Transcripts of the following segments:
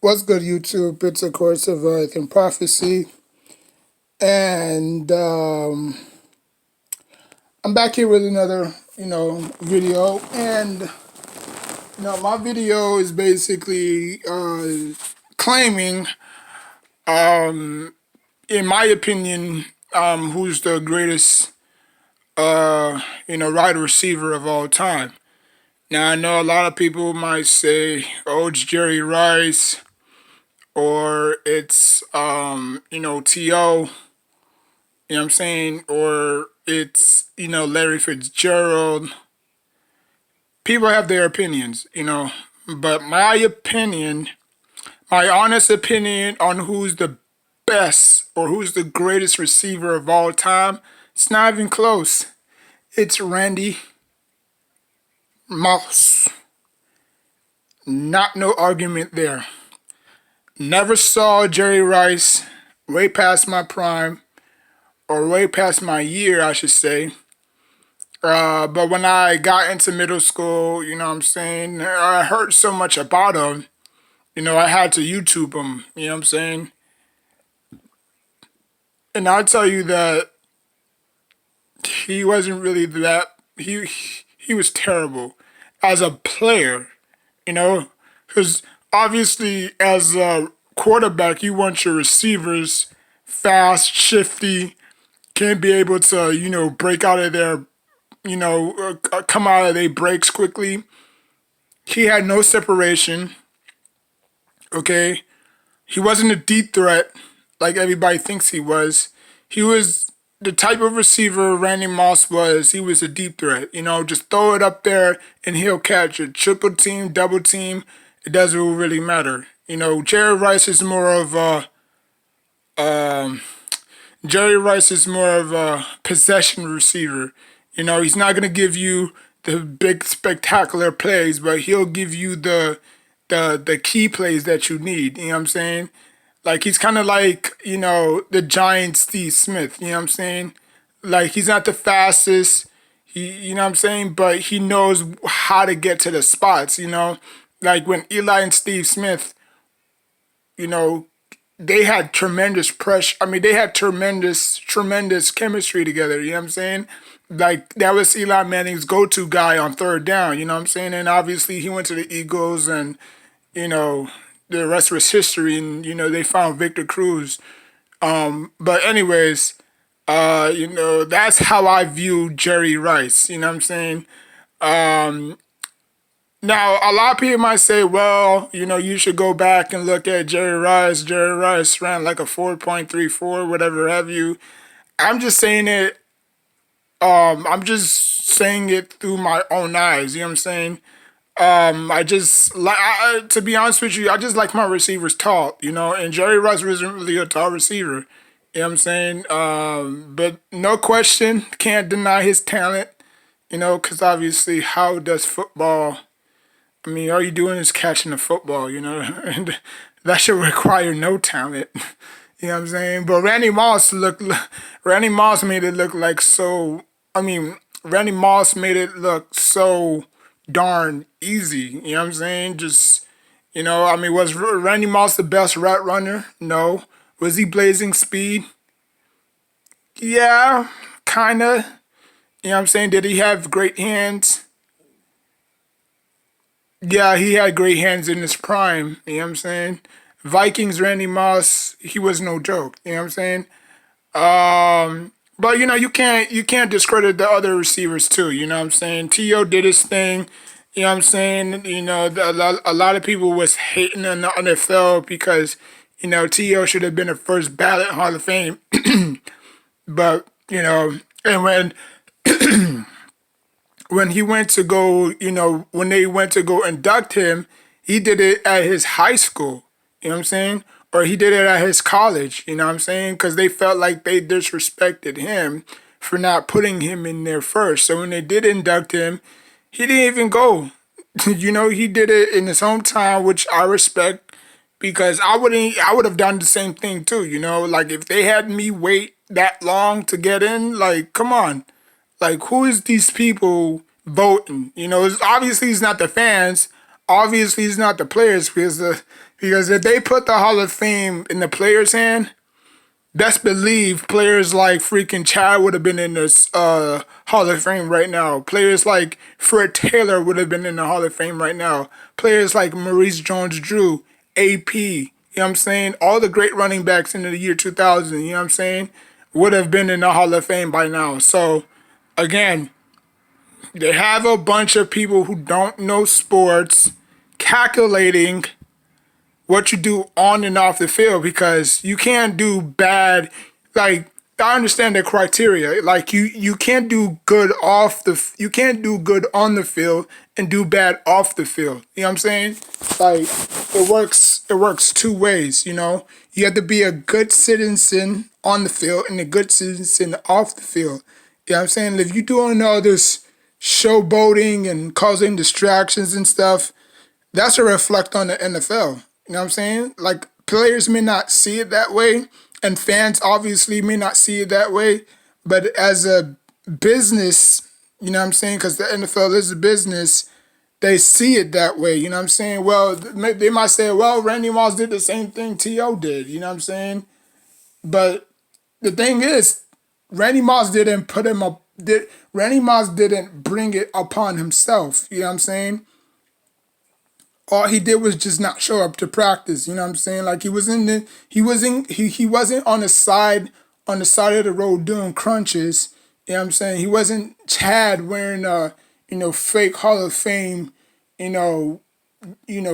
What's good, YouTube? It's a course of Earth and Prophecy, and I'm back here with another, video. And my video is basically claiming, in my opinion, who's the greatest, wide receiver of all time. Now I know a lot of people might say, "Oh, it's Jerry Rice," or it's T.O. You know what I'm saying? Or it's, Larry Fitzgerald. People have their opinions. But my opinion, my honest opinion on who's the best or who's the greatest receiver of all time, it's not even close. It's Randy Moss. Not no argument there. Never saw Jerry Rice way past my prime, or way past my year, I should say. But when I got into middle school, you know what I'm saying, I heard so much about him, I had to YouTube him, you know what I'm saying? And I'll tell you that he wasn't really he was terrible as a player, because obviously as a quarterback, you want your receivers fast, shifty, can't be able to, break out of their, come out of their breaks quickly. He had no separation. Okay, he wasn't a deep threat like everybody thinks he was. He was the type of receiver Randy Moss was. He was a deep threat. Just throw it up there and he'll catch it. Triple team, double team, it doesn't really matter. Jerry Rice is more of a um, Jerry Rice is more of a possession receiver. He's not gonna give you the big spectacular plays, but he'll give you the key plays that you need. You know what I'm saying? Like he's kind of like the giant Steve Smith. You know what I'm saying? Like he's not the fastest. You know what I'm saying? But he knows how to get to the spots. Like when Eli and Steve Smith, you know, they had tremendous pressure. I mean, they had tremendous chemistry together. You know what I'm saying? Like that was Eli Manning's go-to guy on third down. You know what I'm saying? And obviously he went to the Eagles, and you know the rest was history. And they found Victor Cruz. But anyways, that's how I view Jerry Rice. You know what I'm saying? Um, Now, a lot of people might say, well, you should go back and look at Jerry Rice. Jerry Rice ran like a 4.34, whatever have you. I'm just saying it, I'm just saying it through my own eyes. You know what I'm saying? I just like, to be honest with you, I just like my receivers tall, and Jerry Rice wasn't really a tall receiver. You know what I'm saying? But no question, can't deny his talent, because obviously, how does football, I mean, all you doing is catching the football, and that should require no talent. You know what I'm saying? But Randy Moss made it look like so. I mean, Randy Moss made it look so darn easy. You know what I'm saying? Just I mean, was Randy Moss the best route runner? No. Was he blazing speed? Yeah, kinda. You know what I'm saying? Did he have great hands? Yeah, he had great hands in his prime. You know what I'm saying? Vikings Randy Moss, he was no joke. You know what I'm saying? But you can't discredit the other receivers too. You know what I'm saying? T.O. did his thing. You know what I'm saying? A lot of people was hating on the NFL because T.O. should have been a first ballot Hall of Fame. But and when he went to go, when they went to go induct him, he did it at his high school. You know what I'm saying? Or he did it at his college. You know what I'm saying? Because they felt like they disrespected him for not putting him in there first. So when they did induct him, he didn't even go. He did it in his hometown, which I respect because I would have done the same thing too. Like if they had me wait that long to get in, like come on. Like, who is these people voting? Obviously it's not the fans. Obviously it's not the players because Because if they put the Hall of Fame in the player's hand, best believe players like freaking Chad would have been in this Hall of Fame right now. Players like Fred Taylor would have been in the Hall of Fame right now. Players like Maurice Jones-Drew, AP, you know what I'm saying? All the great running backs in the year 2000, you know what I'm saying? Would have been in the Hall of Fame by now. So, again, they have a bunch of people who don't know sports calculating what you do on and off the field because you can't do bad. Like I understand the criteria. Like you can't do good you can't do good on the field and do bad off the field. You know what I'm saying? Like it works two ways, you know. You have to be a good citizen on the field and a good citizen off the field. You know what I'm saying? If you're doing all this showboating and causing distractions and stuff, that's a reflect on the NFL. You know what I'm saying? Like players may not see it that way, and fans obviously may not see it that way. But as a business, you know what I'm saying? Because the NFL is a business, they see it that way. You know what I'm saying? Well, they might say, well, Randy Moss did the same thing T.O. did. You know what I'm saying? But the thing is, Randy Moss didn't put him up. Randy Moss didn't bring it upon himself. You know what I'm saying? All he did was just not show up to practice. You know what I'm saying? Like he wasn't on the side of the road doing crunches. You know what I'm saying? He wasn't Chad wearing a fake Hall of Fame, you know,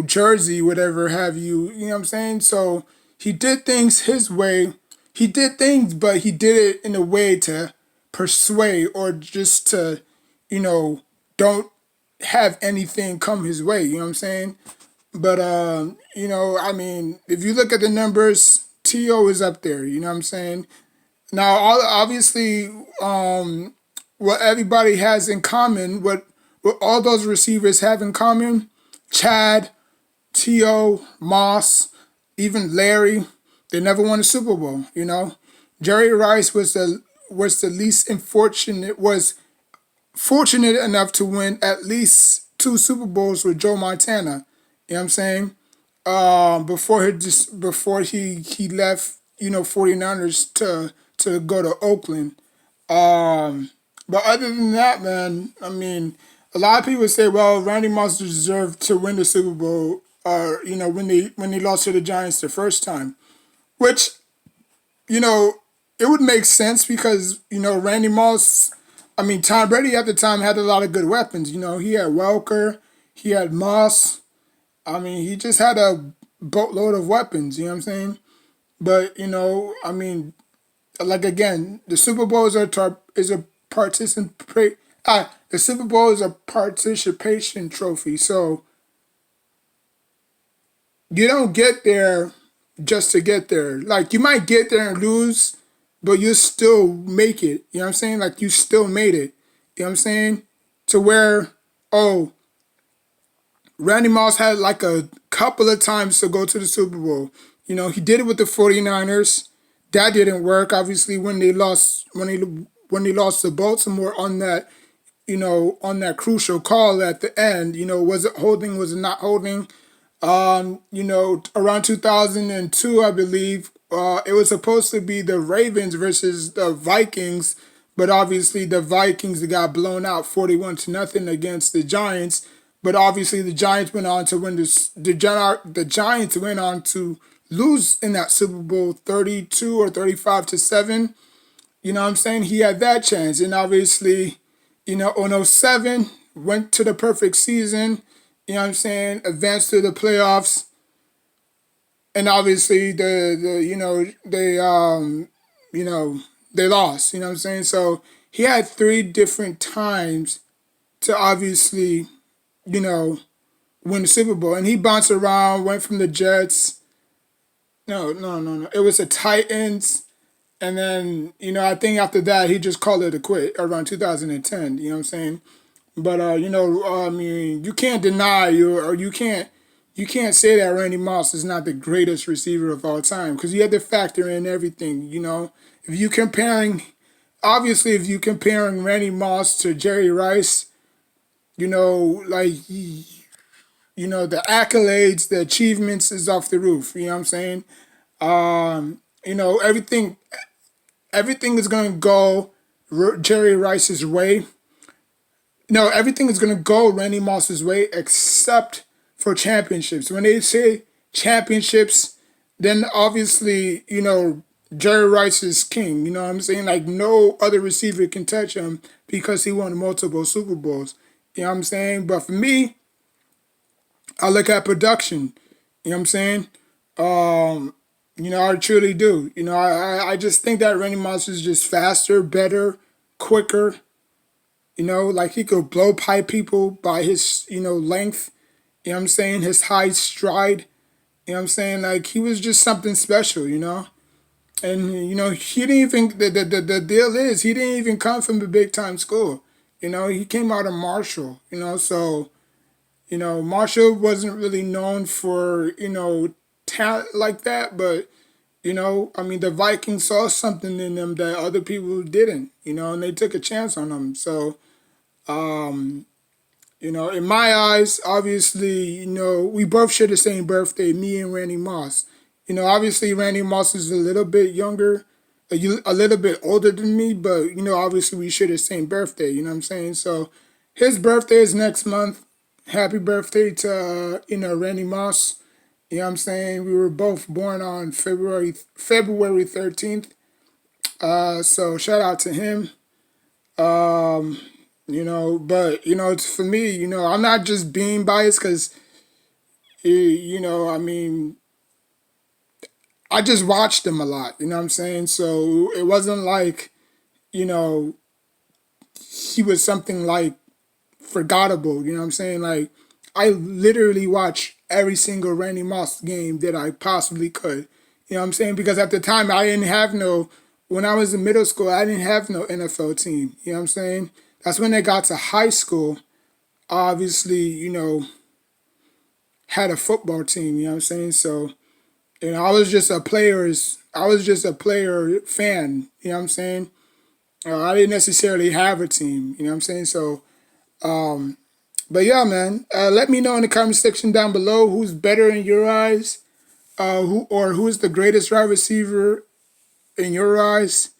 jersey, whatever have you. You know what I'm saying? So he did things his way. He did things, but he did it in a way to persuade or just to, don't have anything come his way. You know what I'm saying? But I mean, if you look at the numbers, T.O. is up there. You know what I'm saying? Now, obviously, what everybody has in common, what all those receivers have in common, Chad, T.O., Moss, even Larry, they never won a Super Bowl. You know, Jerry Rice was the least unfortunate was fortunate enough to win at least two Super Bowls with Joe Montana. You know what I'm saying? Before he left, 49ers to go to Oakland. But other than that, man, I mean, a lot of people say, well, Randy Moss deserved to win the Super Bowl, when they lost to the Giants the first time, which, you know, it would make sense because, Randy Moss, I mean, Tom Brady at the time had a lot of good weapons. You know, he had Welker, he had Moss. I mean, he just had a boatload of weapons, you know what I'm saying? But, I mean, like again, the Super Bowl is a the Super Bowl is a participation trophy. So you don't get there just to get there. Like you might get there and lose, but you still make it. You know what I'm saying? Like you still made it. You know what I'm saying? To where, oh, Randy Moss had like a couple of times to go to the Super Bowl. You know, he did it with the 49ers. That didn't work. Obviously, when they lost to Baltimore on that, on that crucial call at the end, was it holding, was it not holding? Around 2002, I believe, it was supposed to be the Ravens versus the Vikings, but obviously the Vikings got blown out 41-0 against the Giants. But obviously the Giants went on to win the Giants went on to lose in that Super Bowl 32 or 35-7. You know what I'm saying? He had that chance. And obviously, on '07, went to the perfect season, you know what I'm saying, advanced to the playoffs. And obviously they lost, you know what I'm saying? So he had three different times to obviously, win the Super Bowl. And he bounced around, went from the Jets. No. It was the Titans. And then, I think after that, he just called it a quit around 2010. You know what I'm saying? But, I mean, you can't deny you can't say that Randy Moss is not the greatest receiver of all time because you have to factor in everything, If you comparing, obviously, if you comparing Randy Moss to Jerry Rice, like, the accolades, the achievements is off the roof. You know what I'm saying? Everything is gonna go Jerry Rice's way. No, everything is gonna go Randy Moss's way except for championships. When they say championships, then obviously, Jerry Rice is king. You know what I'm saying? Like no other receiver can touch him because he won multiple Super Bowls. You know what I'm saying? But for me, I look at production. You know what I'm saying? I truly do. I just think that Randy Moss is just faster, better, quicker. Like he could blow past people by his, length. You know what I'm saying? His high stride. You know what I'm saying? Like he was just something special. And he didn't even the deal is he didn't even come from a big time school. He came out of Marshall, so Marshall wasn't really known for, talent like that, but I mean the Vikings saw something in them that other people didn't, and they took a chance on them. So in my eyes, obviously, we both share the same birthday, me and Randy Moss. Obviously, Randy Moss is a little bit younger, a little bit older than me, but, obviously, we share the same birthday, you know what I'm saying? So, his birthday is next month. Happy birthday to, Randy Moss. You know what I'm saying? We were both born on February 13th. So, shout out to him. But it's for me, I'm not just being biased because I mean I just watched him a lot, you know what I'm saying? So it wasn't like, you know, he was something like forgettable, you know what I'm saying? Like I literally watched every single Randy Moss game that I possibly could. You know what I'm saying? Because at the time I didn't have no when I was in middle school, I didn't have no NFL team. You know what I'm saying? That's when they got to high school, obviously, had a football team, you know what I'm saying? So, I was just a player fan, you know what I'm saying? I didn't necessarily have a team, you know what I'm saying? So, but yeah, man, let me know in the comment section down below who's better in your eyes, who's the greatest wide receiver in your eyes.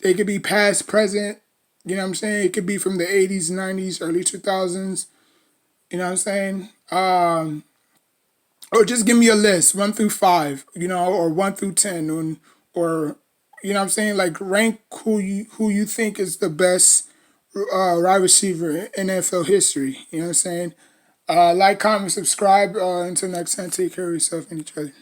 It could be past, present, you know what I'm saying? It could be from the 80s, 90s, early 2000s, you know what I'm saying? Or just give me a list, 1 through 5, or 1 through 10, or you know what I'm saying, like rank who you think is the best wide receiver in NFL history. You know what I'm saying? Like, comment, subscribe. Until next time, take care of yourself and each other.